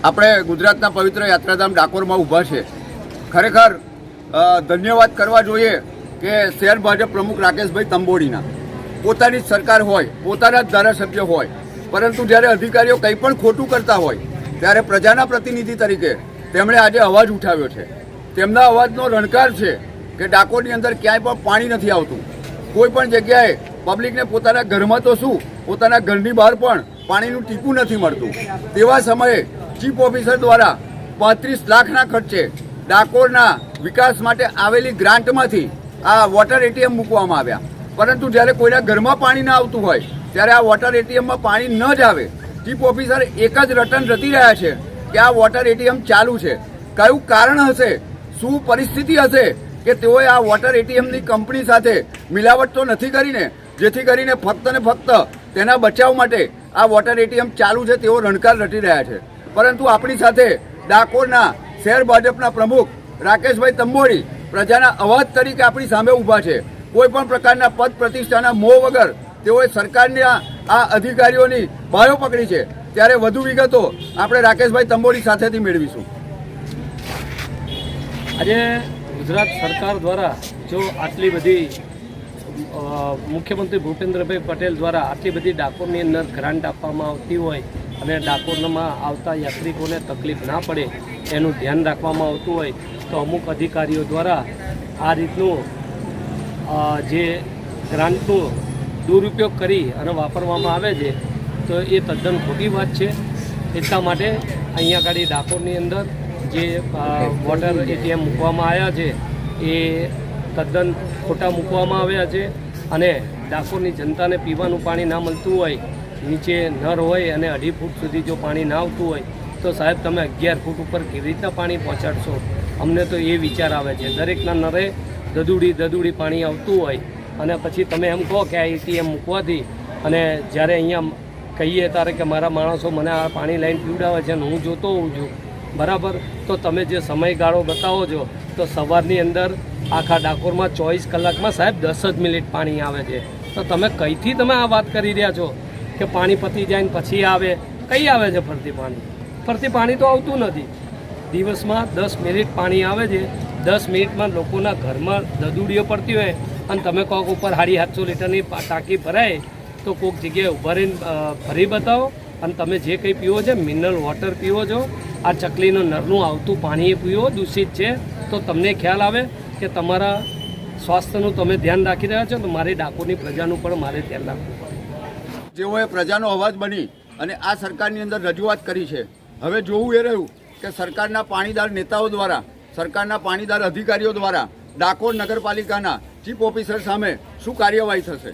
આપણે ગુજરાતના પવિત્ર યાત્રાધામ ડાકોરમાં ઊભા છે। ખરેખર ધન્યવાદ કરવા જોઈએ કે શહેર ભાજપ પ્રમુખ રાકેશભાઈ તંબોડીના પોતાની જ સરકાર હોય, પોતાના જ ધારાસભ્ય હોય, પરંતુ જ્યારે અધિકારીઓ કંઈ પણ ખોટું કરતા હોય ત્યારે પ્રજાના પ્રતિનિધિ તરીકે તેમણે આજે અવાજ ઉઠાવ્યો છે। તેમના અવાજનો રણકાર છે કે ડાકોરની અંદર ક્યાંય પણ પાણી નથી આવતું। કોઈ પણ જગ્યાએ પબ્લિકને પોતાના ઘરમાં તો શું, પોતાના ઘરની બહાર પણ પાણીનું ટીપું નથી મળતું। તેવા સમયે ચીફ ઓફિસર દ્વારા 35 લાખના ખર્ચે ડાકોરના વિકાસ માટે આવેલી ગ્રાન્ટમાંથી આ વોટર એટીએમ મૂકવામાં આવ્યા, પરંતુ જ્યારે કોઈના ઘરમાં પાણી ના આવતું હોય ત્યારે આ વોટર એટીએમમાં પાણી ન જ આવે, ચીફ ઓફિસર એક જ રટન રટી રહ્યા છે કે આ વોટર એટીએમ ચાલુ છે। કયું કારણ હશે, શું પરિસ્થિતિ હશે કે તેઓએ આ વોટર એટીએમની કંપની સાથે મિલાવટ તો નથી કરીને, જેથી કરીને ફક્ત ને ફક્ત તેના બચાવ માટે આ વોટર એટીએમ ચાલુ છે તેવો રણકાર રટી રહ્યા છે। પરંતુ આપણી સાથે ડાકોરના શહેર ભાજપના પ્રમુખ રાકેશભાઈ તંબોડી પ્રજાના અવાજ તરીકે આપણી સામે ઊભા છે। કોઈ પણ પ્રકારના પદ પ્રતિષ્ઠાના મોહ વગર તેઓએ સરકારના આ અધિકારીઓની બાયો પકડી છે। ત્યારે વધુ વિગતો આપણે રાકેશભાઈ તંબોડી સાથેથી મેળવીશું। આજે ગુજરાત સરકાર દ્વારા જો આટલી બધી મુખ્યમંત્રી ભૂપેન્દ્રભાઈ પટેલ દ્વારા આટલી બધી ડાકોરની અંદર ગ્રાન્ટ આપવામાં આવતી હોય અને ડાકોરમાં આવતા યાત્રિકોને તકલીફ ના પડે એનું ધ્યાન રાખવામાં આવતું હોય તો અમુક અધિકારીઓ દ્વારા આ રીતનું જે ગ્રાન્ટનો દુરુપયોગ કરી અને વાપરવામાં આવે છે તો એ તદ્દન ખોટી વાત છે। એટલા માટે અહીંયા આગળ ડાકોરની અંદર જે વોટર એટીએમ મૂકવામાં આવ્યા છે એ તદ્દન ખોટા મૂકવામાં આવ્યા છે અને ડાકોરની જનતાને પીવાનું પાણી ના મળતું હોય, નીચે નર હોય અને 2.5 ફૂટ સુધી જો પાણી ના આવતું હોય તો સાહેબ તમે 11 ફૂટ ઉપર કેવી રીતના પાણી પહોંચાડશો? અમને તો એ વિચાર આવે છે। દરેકના નરે દદુડી પાણી આવતું હોય અને પછી તમે એમ કહો કે આ એટીએમ મૂકવાથી અને જ્યારે અહીંયા કહીએ ત્યારે કે મારા માણસો મને આ પાણી લાઈન પીવડાવે છે અને હું જોતો હોઉં છું, બરાબર, તો તમે જે સમયગાળો બતાવો છો તો સવારની અંદર આખા ડાકોરમાં 24 કલાકમાં સાહેબ 10 જ મિનિટ પાણી આવે છે। તો તમે કઈથી તમે આ વાત કરી રહ્યા છો કે પાણી પતી જાય ને પછી આવે? કઈ આવે છે ફરતી પાણી? ફરતી પાણી તો આવતું નથી। દિવસમાં 10 મિનિટ પાણી આવે છે। 10 મિનિટમાં લોકોના ઘરમાં દદુડીઓ પડતી હોય અને તમે કહો કે ઉપર 750 લીટરની ટાંકી ભરાય તો કોઈક જગ્યાએ ઊભા રહીને ભરી બતાવો અને તમે જે કંઈ પીવો છો મિનરલ વોટર પીવો છો, આ ચકલીનું નરનું આવતું પાણી પીવો દૂષિત છે, તો તમને ખ્યાલ આવે કે તમારા સ્વાસ્થ્યનું તમે ધ્યાન રાખી રહ્યા છો તો મારી ડાકોરની પ્રજાનું પણ મારે ધ્યાન રાખવું પડે। જેઓએ પ્રજાનો અવાજ બની અને આ સરકારની અંદર રજૂઆત કરી છે, હવે જોવું એ રહ્યું કે સરકારના પાણીદાર નેતાઓ દ્વારા, સરકારના પાણીદાર અધિકારીઓ દ્વારા ડાકોર નગરપાલિકાના ચીફ ઓફિસર સામે શું કાર્યવાહી થશે।